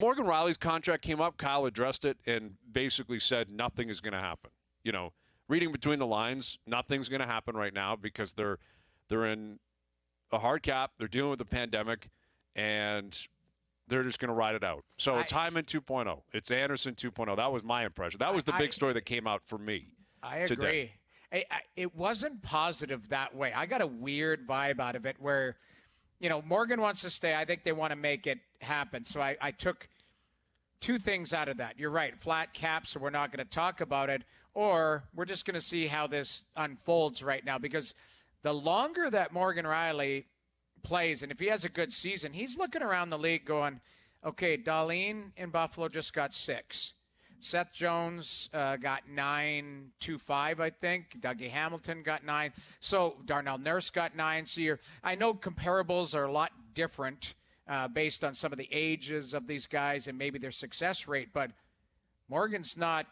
Morgan Rielly's contract came up, Kyle addressed it and basically said nothing is going to happen. Reading between the lines, nothing's going to happen right now because they're in a hard cap. They're dealing with the pandemic, and they're just going to ride it out. So it's Hyman 2.0. It's Anderson 2.0. That was my impression. That was the big story that came out for me. I agree. Today. It wasn't positive that way. I got a weird vibe out of it where, Morgan wants to stay. I think they want to make it happen. So I took two things out of that. You're right. Flat cap, so we're not going to talk about it. Or we're just going to see how this unfolds right now. Because the longer that Morgan Rielly plays, and if he has a good season, he's looking around the league going, okay, Darlene in Buffalo just got 6. Seth Jones got 9.25, I think. Dougie Hamilton got 9. So Darnell Nurse got 9. So I know comparables are a lot different based on some of the ages of these guys and maybe their success rate, but Morgan's not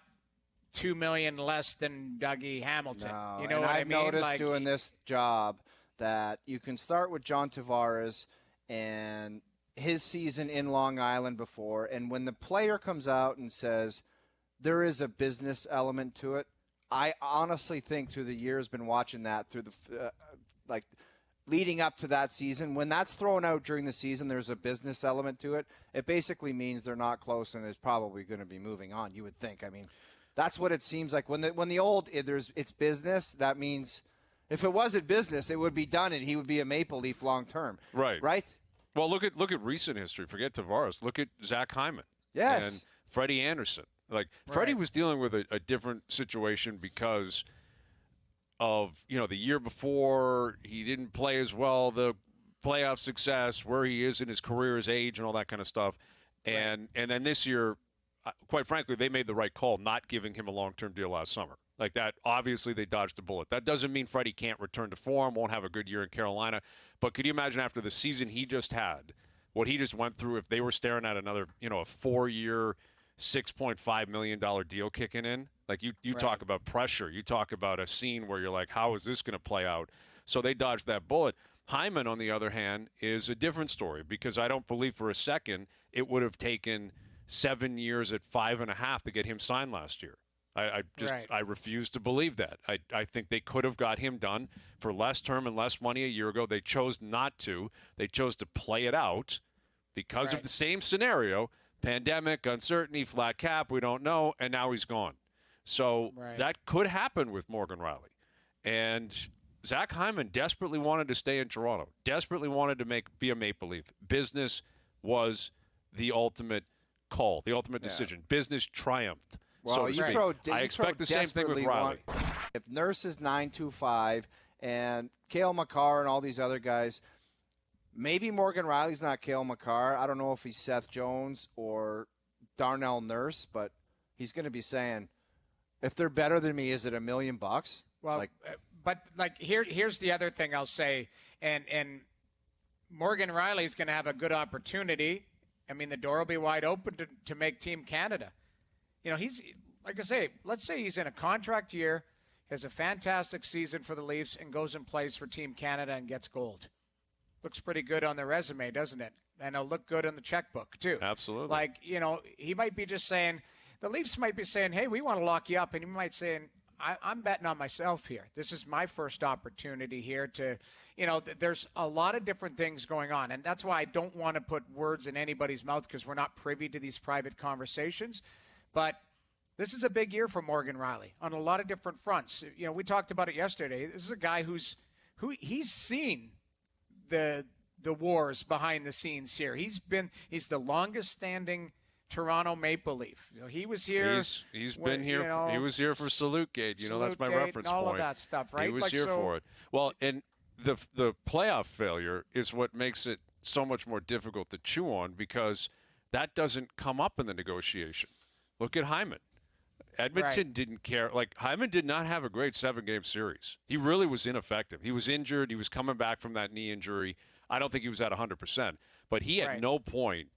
$2 million less than Dougie Hamilton. No, you know what I mean? I've noticed doing this job that you can start with John Tavares and his season in Long Island before, and when the player comes out and says there is a business element to it, I honestly think through the years been watching that through the leading up to that season, when that's thrown out during the season, there's a business element to it. It basically means they're not close and is probably going to be moving on, you would think. I mean, that's what it seems like. When it's business, that means if it wasn't business, it would be done and he would be a Maple Leaf long term. Right. Right? Well, look at recent history. Forget Tavares. Look at Zach Hyman. Yes. And Freddie Anderson. Freddie was dealing with a different situation because of, the year before he didn't play as well, the playoff success, where he is in his career, his age, and all that kind of stuff. And then this year, quite frankly, they made the right call not giving him a long-term deal last summer. Like that, obviously they dodged a bullet. That doesn't mean Freddie can't return to form, won't have a good year in Carolina. But could you imagine after the season he just had, what he just went through if they were staring at another, a 4-year, $6.5 million deal kicking in? Like you talk about pressure. You talk about a scene where you're like, how is this going to play out? So they dodged that bullet. Hyman, on the other hand, is a different story because I don't believe for a second it would have taken 7 years at 5.5 to get him signed last year. I refuse to believe that. I think they could have got him done for less term and less money a year ago. They chose not to. They chose to play it out because of the same scenario, pandemic, uncertainty, flat cap, we don't know, and now he's gone. So that could happen with Morgan Rielly. And Zach Hyman desperately wanted to stay in Toronto, desperately wanted to be a Maple Leaf. Business was the ultimate call, the ultimate decision. Business triumphed. Well, I expect the same thing with Rielly. If Nurse is 9.25 and Cale Makar and all these other guys, maybe Morgan Rielly's not Cale Makar. I don't know if he's Seth Jones or Darnell Nurse, but he's going to be saying, if they're better than me, is it $1 million? Well, but here's the other thing I'll say, and Morgan Rielly's going to have a good opportunity. I mean, the door will be wide open to make Team Canada. He's, like I say, let's say he's in a contract year, has a fantastic season for the Leafs, and goes and plays for Team Canada and gets gold. Looks pretty good on the resume, doesn't it? And it'll look good on the checkbook, too. Absolutely. He might be just saying, the Leafs might be saying, hey, we want to lock you up. And he might say, I'm betting on myself here. This is my first opportunity here to, there's a lot of different things going on. And that's why I don't want to put words in anybody's mouth because we're not privy to these private conversations. But this is a big year for Morgan Rielly on a lot of different fronts. We talked about it yesterday. This is a guy who he's seen the wars behind the scenes here. He's the longest standing Toronto Maple Leaf. He was here. He's been here. He was here for Salute Gate. That's my reference all point. All of that stuff, right? He was here for it. Well, and the playoff failure is what makes it so much more difficult to chew on because that doesn't come up in the negotiation. Look at Hyman. Edmonton didn't care. Hyman did not have a great 7-game series. He really was ineffective. He was injured. He was coming back from that knee injury. I don't think he was at 100%. But he at no point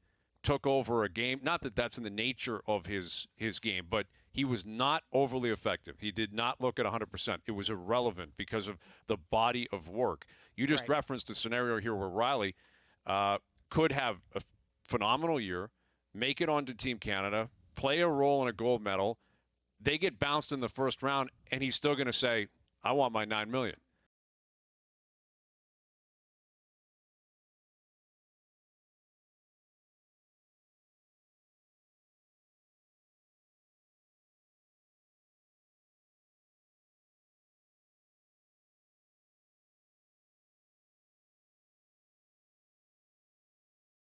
took over a game. Not that that's in the nature of his game, but he was not overly effective. He did not look at 100%. It was irrelevant because of the body of work. You just referenced a scenario here where Rielly could have a phenomenal year, make it onto Team Canada, play a role in a gold medal. They get bounced in the first round, and he's still going to say, I want my $9 million.